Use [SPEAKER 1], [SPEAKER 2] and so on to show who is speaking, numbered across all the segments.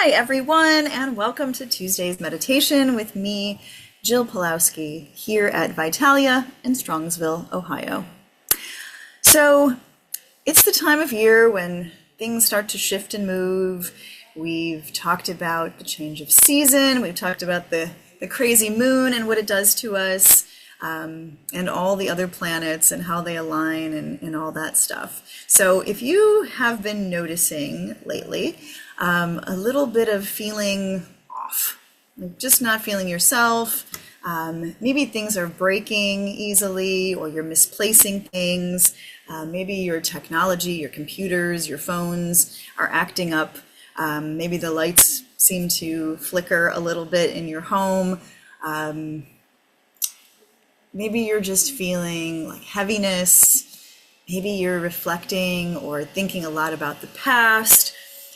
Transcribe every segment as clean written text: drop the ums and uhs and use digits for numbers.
[SPEAKER 1] Hi, everyone, and welcome to Tuesday's meditation with me, Jill Pulowski, here at Vitalia in Strongsville, Ohio. So, it's the time of year when things start to shift and move. We've talked about the change of season, we've talked about the crazy moon and what it does to us, and all the other planets and how they align and all that stuff. So if you have been noticing lately a little bit of feeling off, like just not feeling yourself, maybe things are breaking easily or you're misplacing things, maybe your technology, your computers, your phones are acting up, maybe the lights seem to flicker a little bit in your home. Maybe you're just feeling like heaviness. Maybe you're reflecting or thinking a lot about the past.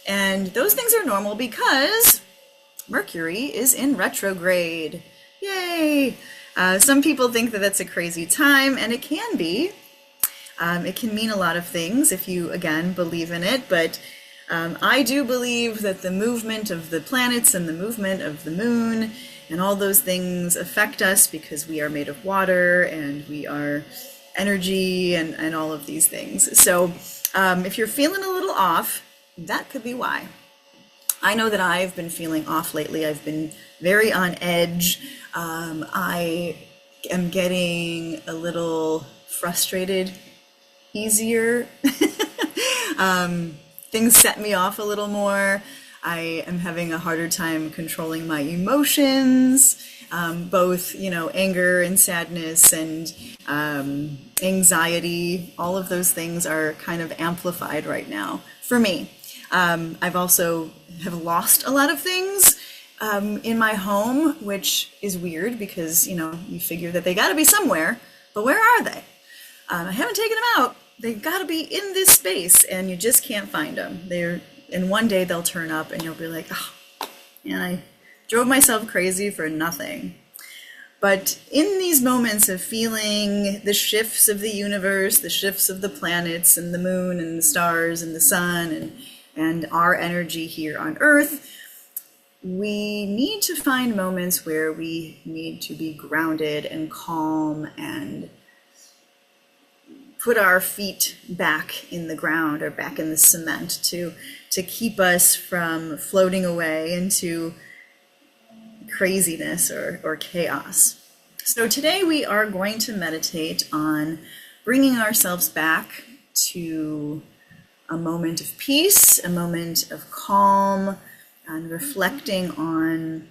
[SPEAKER 1] And those things are normal because Mercury is in retrograde. Yay! Some people think that that's a crazy time, and it can be. It can mean a lot of things if you, again, believe in it. But I do believe that the movement of the planets and the movement of the moon and all those things affect us because we are made of water and we are energy and all of these things. So if you're feeling a little off, that could be why. I know that I've been feeling off lately. I've been very on edge. I am getting a little frustrated easier. Things set me off a little more. I am having a harder time controlling my emotions, both, anger and sadness and anxiety. All of those things are kind of amplified right now for me. I've also have lost a lot of things in my home, which is weird because, you figure that they got to be somewhere, but where are they? I haven't taken them out. They've got to be in this space, and you just can't find them. And one day they'll turn up, and you'll be like, oh, and I drove myself crazy for nothing. But in these moments of feeling the shifts of the universe, the shifts of the planets and the moon and the stars and the sun and our energy here on Earth, we need to find moments where we need to be grounded and calm and put our feet back in the ground or back in the cement to keep us from floating away into craziness or chaos. So today we are going to meditate on bringing ourselves back to a moment of peace, a moment of calm, and reflecting on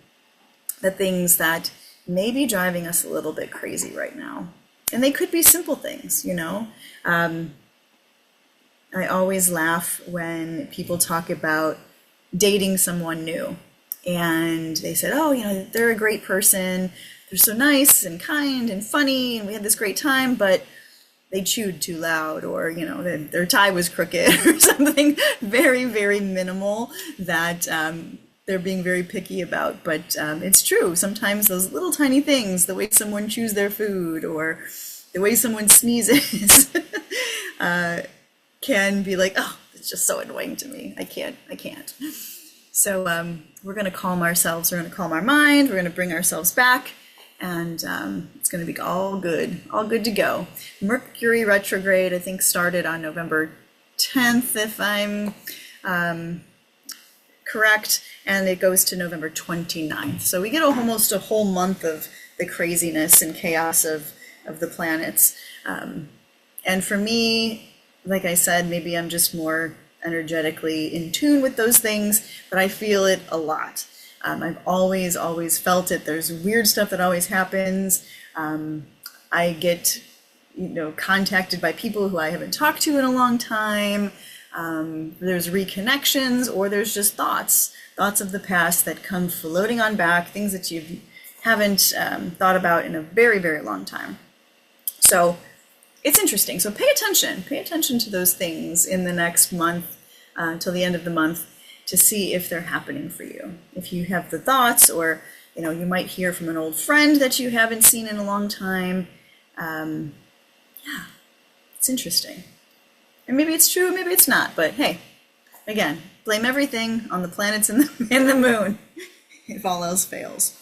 [SPEAKER 1] the things that may be driving us a little bit crazy right now. And they could be simple things, I always laugh when people talk about dating someone new. And they said, oh, they're a great person. They're so nice and kind and funny. And we had this great time, but they chewed too loud, or, their tie was crooked or something very, very minimal that they're being very picky about. But it's true. Sometimes those little tiny things, the way someone chews their food or the way someone sneezes can be like, oh, it's just so annoying to me. I can't. So we're going to calm ourselves. We're going to calm our mind. We're going to bring ourselves back. And it's going to be all good to go. Mercury retrograde, I think, started on November 10th, if I'm correct. And it goes to November 29th. So we get almost a whole month of the craziness and chaos of the planets. And for me, like I said, maybe I'm just more energetically in tune with those things, but I feel it a lot. I've always felt it. There's weird stuff that always happens. I get, contacted by people who I haven't talked to in a long time. There's reconnections, or there's just thoughts of the past that come floating on back, things that you haven't thought about in a very, very long time. So it's interesting. So pay attention to those things in the next month, till the end of the month, to see if they're happening for you. If you have the thoughts, or you might hear from an old friend that you haven't seen in a long time. It's interesting. And maybe it's true, maybe it's not, but hey, again, blame everything on the planets and the moon if all else fails.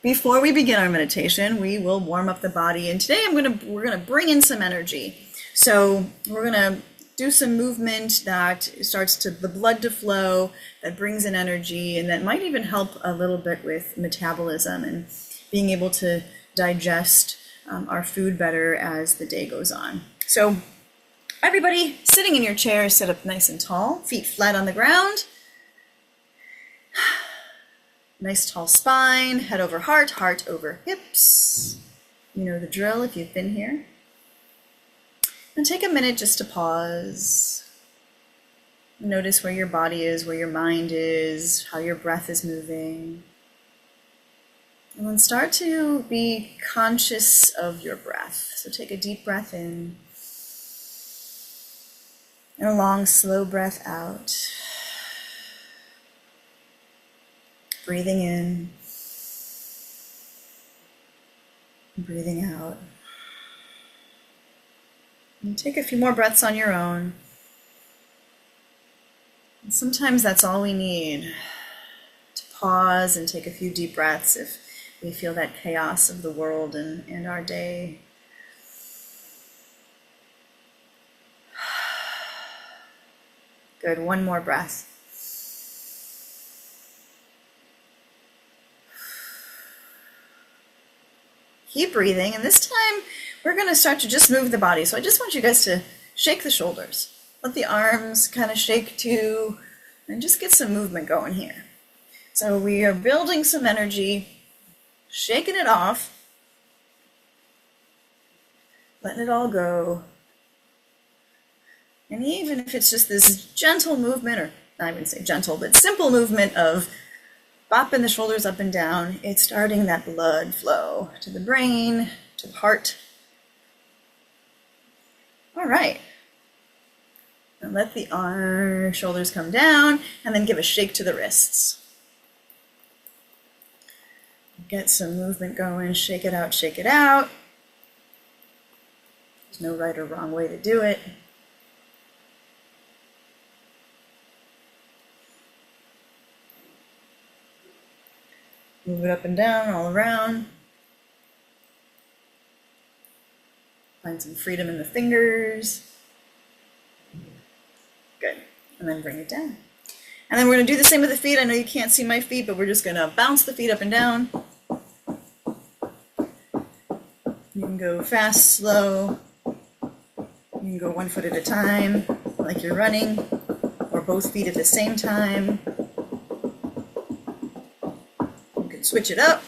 [SPEAKER 1] Before we begin our meditation, we will warm up the body, and today we're gonna bring in some energy. So we're gonna do some movement that starts the blood to flow, that brings in energy, and that might even help a little bit with metabolism and being able to digest our food better as the day goes on. So everybody sitting in your chair, sit up nice and tall, feet flat on the ground. Nice tall spine, head over heart, heart over hips. You know the drill if you've been here. And take a minute just to pause. Notice where your body is, where your mind is, how your breath is moving. And then start to be conscious of your breath. So take a deep breath in. And a long, slow breath out. Breathing in, breathing out. And take a few more breaths on your own. And sometimes that's all we need, to pause and take a few deep breaths if we feel that chaos of the world and our day. Good, one more breath. Keep breathing, and this time we're going to start to just move the body. So I just want you guys to shake the shoulders. Let the arms kind of shake too, and just get some movement going here. So we are building some energy, shaking it off, letting it all go. And even if it's just this gentle movement, or not even say gentle, but simple movement of bopping the shoulders up and down, it's starting that blood flow to the brain, to the heart. All right. And let the shoulders come down, and then give a shake to the wrists. Get some movement going, shake it out, shake it out. There's no right or wrong way to do it. Move it up and down, all around. Find some freedom in the fingers. Good. And then bring it down. And then we're going to do the same with the feet. I know you can't see my feet, but we're just going to bounce the feet up and down. You can go fast, slow. You can go 1 foot at a time, like you're running, or both feet at the same time. Switch it up.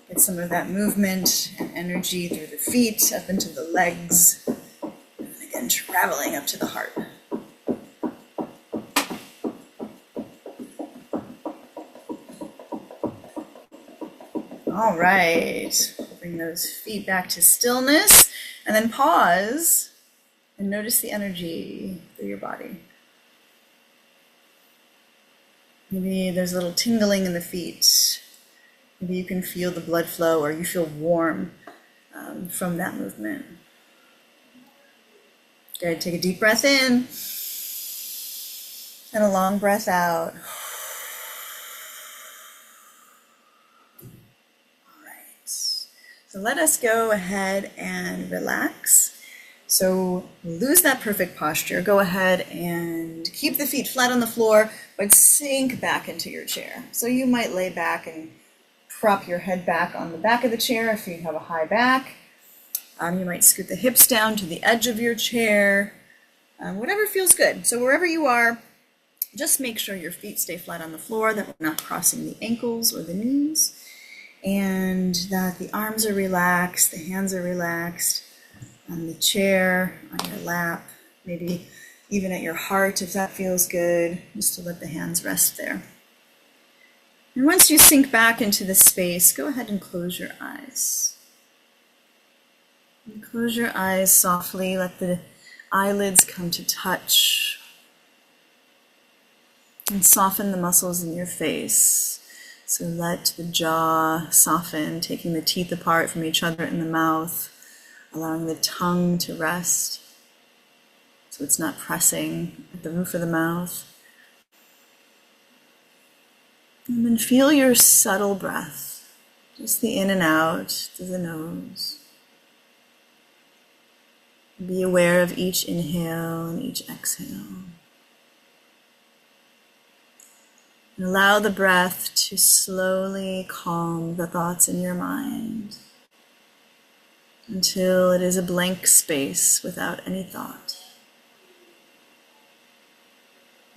[SPEAKER 1] Get some of that movement and energy through the feet, up into the legs, and again traveling up to the heart. All right, bring those feet back to stillness, and then pause and notice the energy through your body. Maybe there's a little tingling in the feet. Maybe you can feel the blood flow, or you feel warm from that movement. Good, take a deep breath in, and a long breath out. All right, so let us go ahead and relax. So lose that perfect posture. Go ahead and keep the feet flat on the floor, but sink back into your chair. So you might lay back and prop your head back on the back of the chair if you have a high back. You might scoot the hips down to the edge of your chair, whatever feels good. So wherever you are, just make sure your feet stay flat on the floor, that we're not crossing the ankles or the knees, and that the arms are relaxed, the hands are relaxed. On the chair, on your lap, maybe even at your heart if that feels good, just to let the hands rest there. And once you sink back into the space, go ahead and close your eyes. And close your eyes softly, let the eyelids come to touch. And soften the muscles in your face. So let the jaw soften, taking the teeth apart from each other in the mouth, allowing the tongue to rest. so it's not pressing at the roof of the mouth. And then feel your subtle breath, just the in and out through the nose. Be aware of each inhale and each exhale. And allow the breath to slowly calm the thoughts in your mind until it is a blank space without any thought.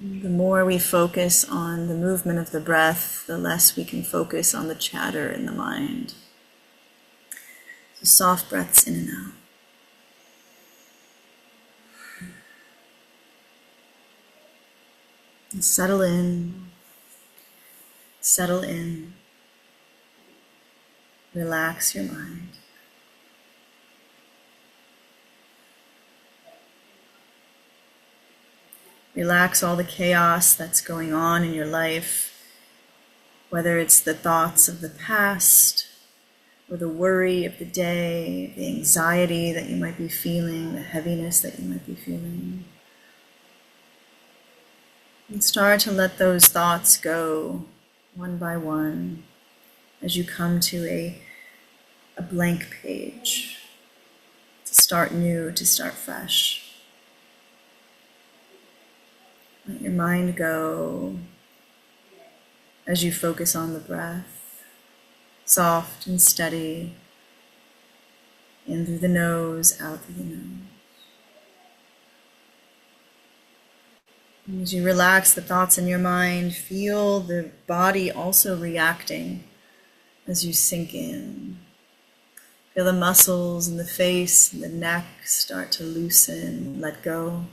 [SPEAKER 1] The more we focus on the movement of the breath, the less we can focus on the chatter in the mind. So soft breaths in and out. And settle in. Settle in. Relax your mind. Relax all the chaos that's going on in your life, whether it's the thoughts of the past, or the worry of the day, the anxiety that you might be feeling, the heaviness that you might be feeling. And start to let those thoughts go one by one as you come to a blank page, to start new, to start fresh. Let your mind go as you focus on the breath, soft and steady, in through the nose, out through the nose. And as you relax the thoughts in your mind, feel the body also reacting as you sink in. Feel the muscles in the face and the neck start to loosen, let go.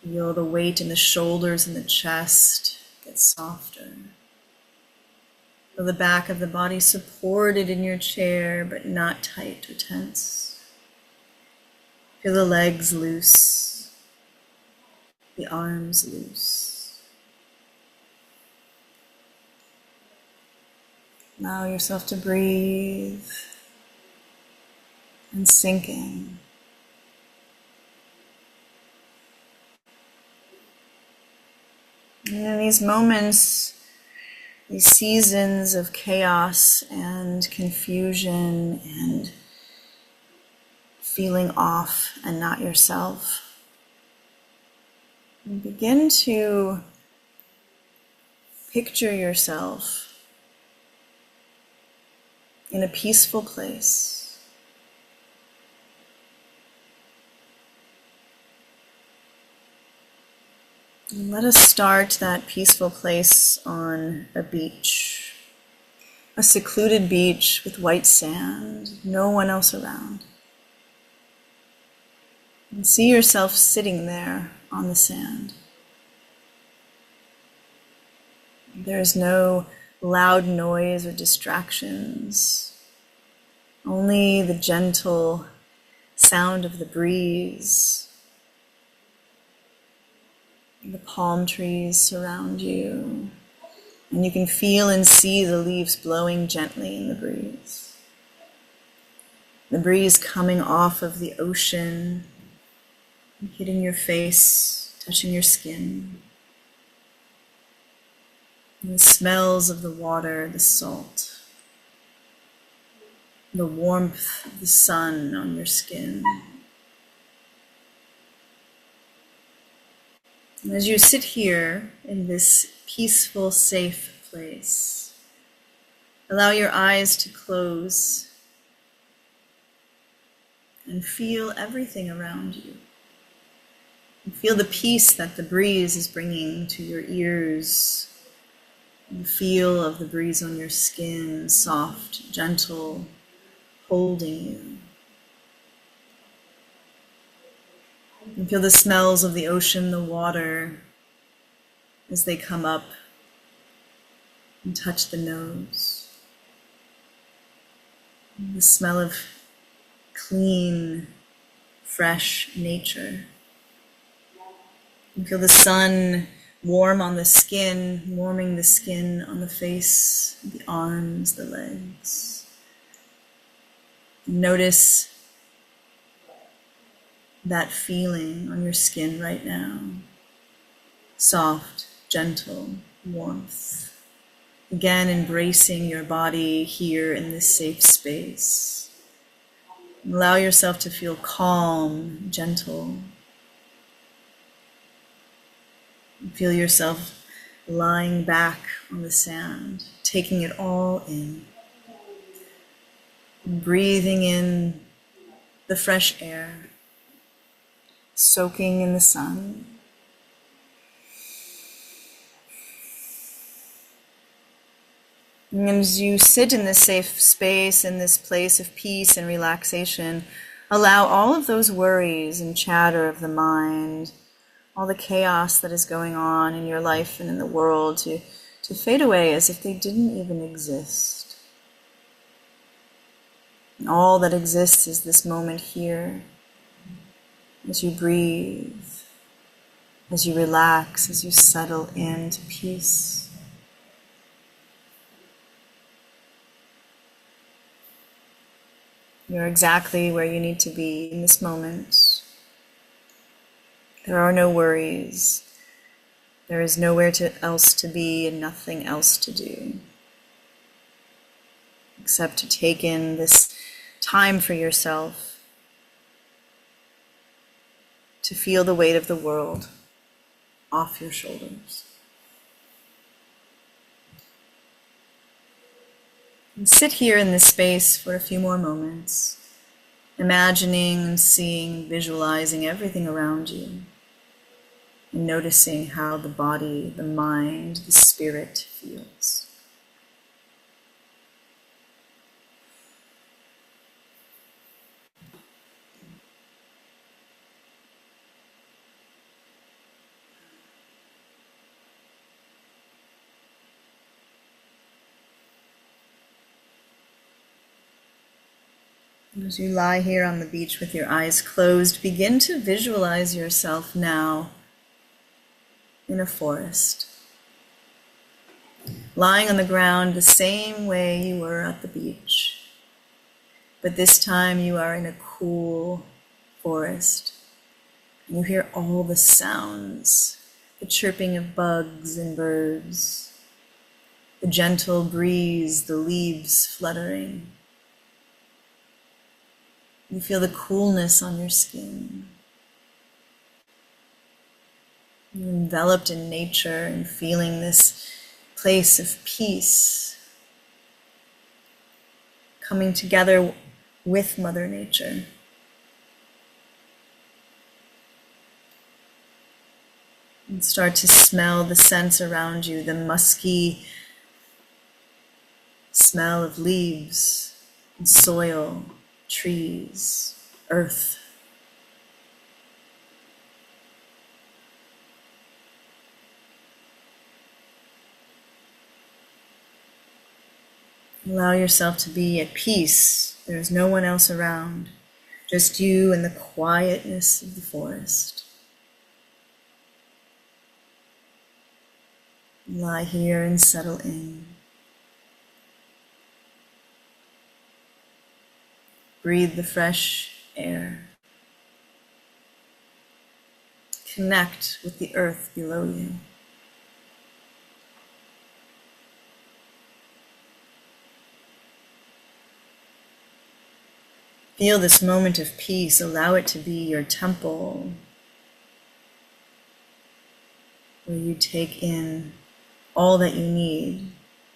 [SPEAKER 1] Feel the weight in the shoulders and the chest get softer. Feel the back of the body supported in your chair, but not tight or tense. Feel the legs loose, the arms loose. Allow yourself to breathe and sink in. And in these moments, these seasons of chaos and confusion and feeling off and not yourself, and begin to picture yourself in a peaceful place. And let us start that peaceful place on a beach, a secluded beach with white sand, no one else around. And see yourself sitting there on the sand. There is no loud noise or distractions, only the gentle sound of the breeze. The palm trees surround you, and you can feel and see the leaves blowing gently in the breeze. The breeze coming off of the ocean, hitting your face, touching your skin. And the smells of the water, the salt, the warmth of the sun on your skin. And as you sit here in this peaceful, safe place, allow your eyes to close and feel everything around you. And feel the peace that the breeze is bringing to your ears. And the feel of the breeze on your skin, soft, gentle, holding you. And feel the smells of the ocean, the water, as they come up and touch the nose. And the smell of clean, fresh nature. And feel the sun warm on the skin, warming the skin on the face, the arms, the legs. Notice that feeling on your skin right now. Soft, gentle warmth. Again, embracing your body here in this safe space. Allow yourself to feel calm, gentle. Feel yourself lying back on the sand, taking it all in. Breathing in the fresh air, soaking in the sun. And as you sit in this safe space, in this place of peace and relaxation, allow all of those worries and chatter of the mind, all the chaos that is going on in your life and in the world to fade away as if they didn't even exist. And all that exists is this moment here, as you breathe, as you relax, as you settle into peace. You're exactly where you need to be in this moment. There are no worries. There is nowhere else to be and nothing else to do, except to take in this time for yourself, to feel the weight of the world off your shoulders. And sit here in this space for a few more moments, imagining and seeing, visualizing everything around you, and noticing how the body, the mind, the spirit feels. As you lie here on the beach with your eyes closed, begin to visualize yourself now in a forest, lying on the ground the same way you were at the beach, but this time you are in a cool forest, and you hear all the sounds, the chirping of bugs and birds, the gentle breeze, the leaves fluttering. You feel the coolness on your skin. You're enveloped in nature and feeling this place of peace, coming together with Mother Nature. And start to smell the scents around you, the musky smell of leaves and soil, trees, earth. Allow yourself to be at peace. There is no one else around, just you and the quietness of the forest. Lie here and settle in. Breathe the fresh air. Connect with the earth below you. Feel this moment of peace. Allow it to be your temple, where you take in all that you need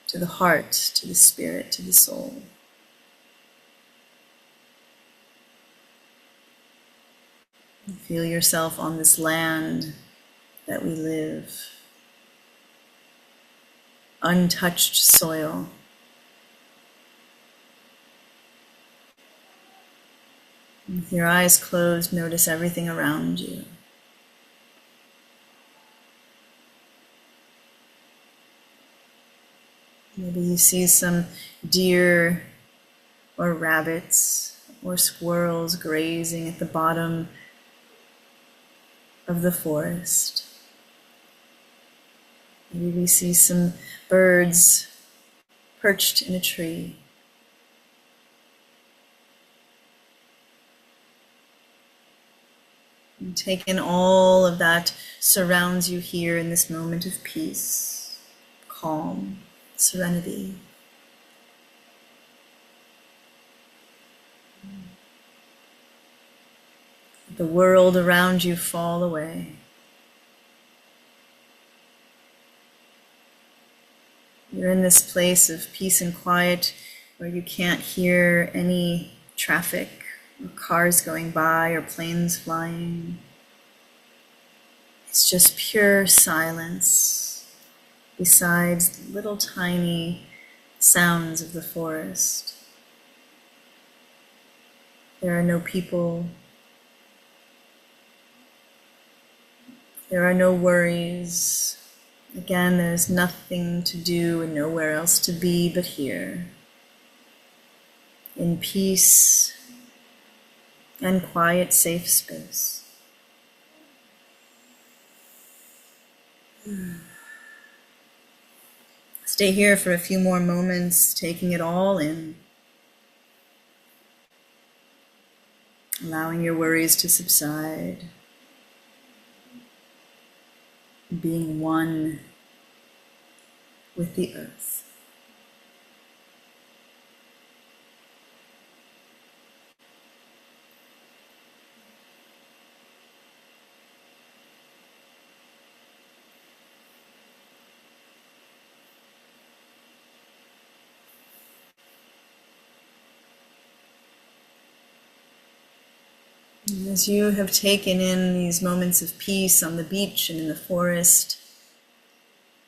[SPEAKER 1] to the heart, to the spirit, to the soul. Feel yourself on this land that we live, untouched soil. With your eyes closed, notice everything around you. Maybe you see some deer or rabbits or squirrels grazing at the bottom of the forest. Maybe we see some birds perched in a tree. Take in all of that surrounds you here in this moment of peace, calm, serenity. The world around you fall away. You're in this place of peace and quiet where you can't hear any traffic or cars going by or planes flying. It's just pure silence besides the little tiny sounds of the forest. There are no people. There are no worries. Again, there's nothing to do and nowhere else to be but here, in peace and quiet, safe space. Stay here for a few more moments, taking it all in, allowing your worries to subside, being one with the earth. And as you have taken in these moments of peace on the beach and in the forest,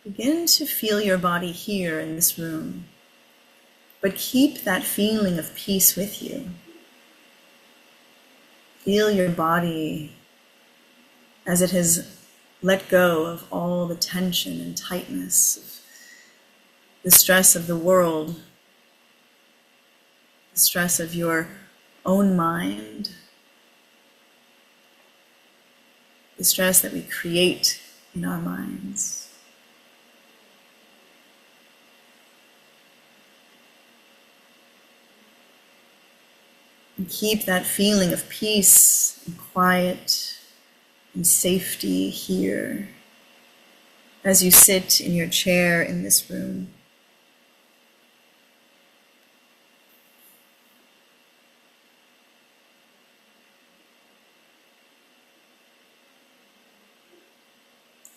[SPEAKER 1] begin to feel your body here in this room, but keep that feeling of peace with you. Feel your body as it has let go of all the tension and tightness, of the stress of the world, the stress of your own mind, the stress that we create in our minds. And keep that feeling of peace and quiet and safety here as you sit in your chair in this room.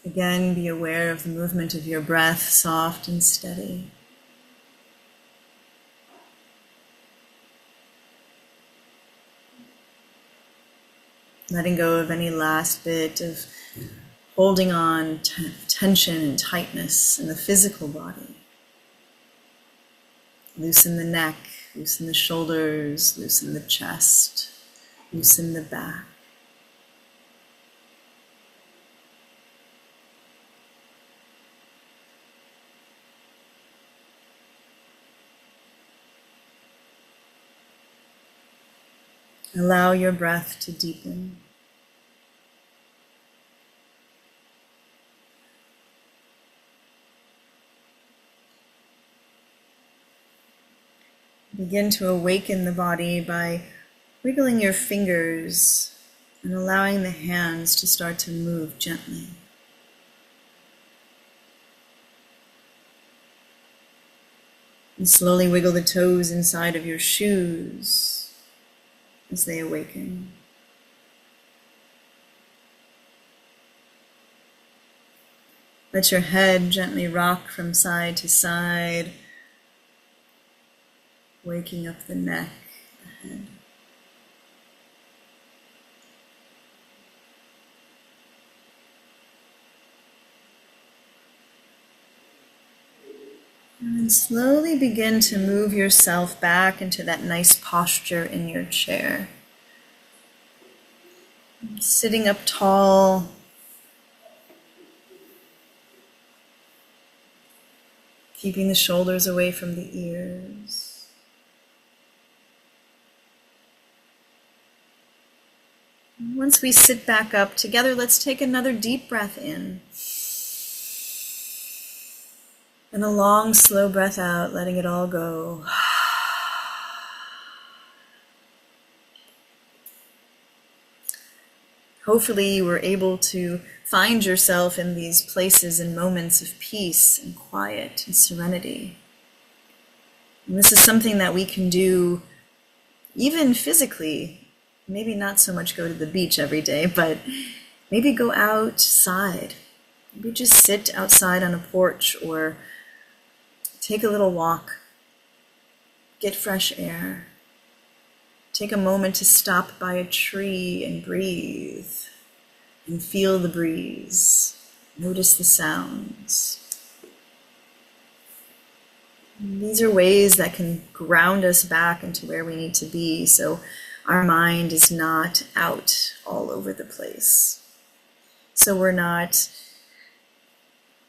[SPEAKER 1] Again, be aware of the movement of your breath, soft and steady. Letting go of any last bit of holding on tension and tightness in the physical body. Loosen the neck, loosen the shoulders, loosen the chest, loosen the back. Allow your breath to deepen. Begin to awaken the body by wiggling your fingers and allowing the hands to start to move gently. And slowly wiggle the toes inside of your shoes as they awaken. Let your head gently rock from side to side, waking up the neck, the head. And then slowly begin to move yourself back into that nice posture in your chair. Sitting up tall, keeping the shoulders away from the ears. Once we sit back up together, let's take another deep breath in. And a long, slow breath out, letting it all go. Hopefully you were able to find yourself in these places and moments of peace and quiet and serenity. And this is something that we can do even physically. Maybe not so much go to the beach every day, but maybe go outside. Maybe just sit outside on a porch or take a little walk. Get fresh air. Take a moment to stop by a tree and breathe and feel the breeze. Notice the sounds. These are ways that can ground us back into where we need to be so our mind is not out all over the place. So we're not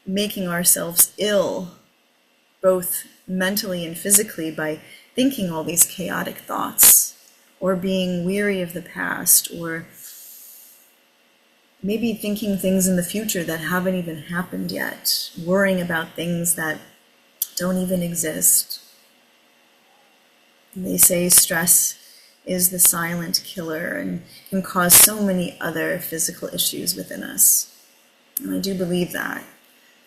[SPEAKER 1] making ourselves ill, both mentally and physically, by thinking all these chaotic thoughts, or being weary of the past, or maybe thinking things in the future that haven't even happened yet, worrying about things that don't even exist. And they say stress is the silent killer and can cause so many other physical issues within us. And I do believe that.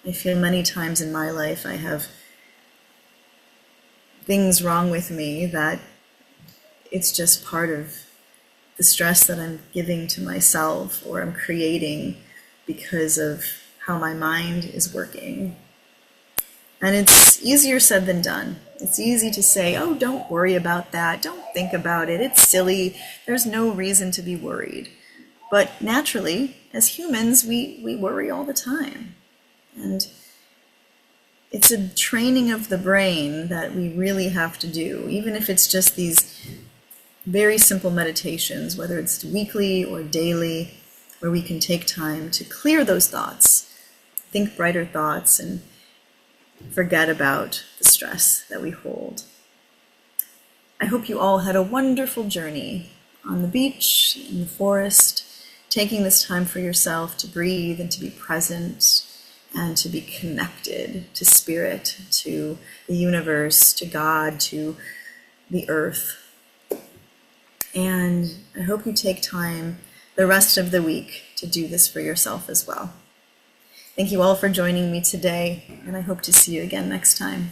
[SPEAKER 1] I feel many times in my life I have things wrong with me that it's just part of the stress that I'm giving to myself or I'm creating because of how my mind is working. And it's easier said than done. It's easy to say, oh, don't worry about that. Don't think about it. It's silly. There's no reason to be worried. But naturally, as humans, we worry all the time. And it's a training of the brain that we really have to do, even if it's just these very simple meditations, whether it's weekly or daily, where we can take time to clear those thoughts, think brighter thoughts, and forget about the stress that we hold. I hope you all had a wonderful journey on the beach, in the forest, taking this time for yourself to breathe and to be present and to be connected to spirit, to the universe, to God, to the earth. And I hope you take time the rest of the week to do this for yourself as well. Thank you all for joining me today, and I hope to see you again next time.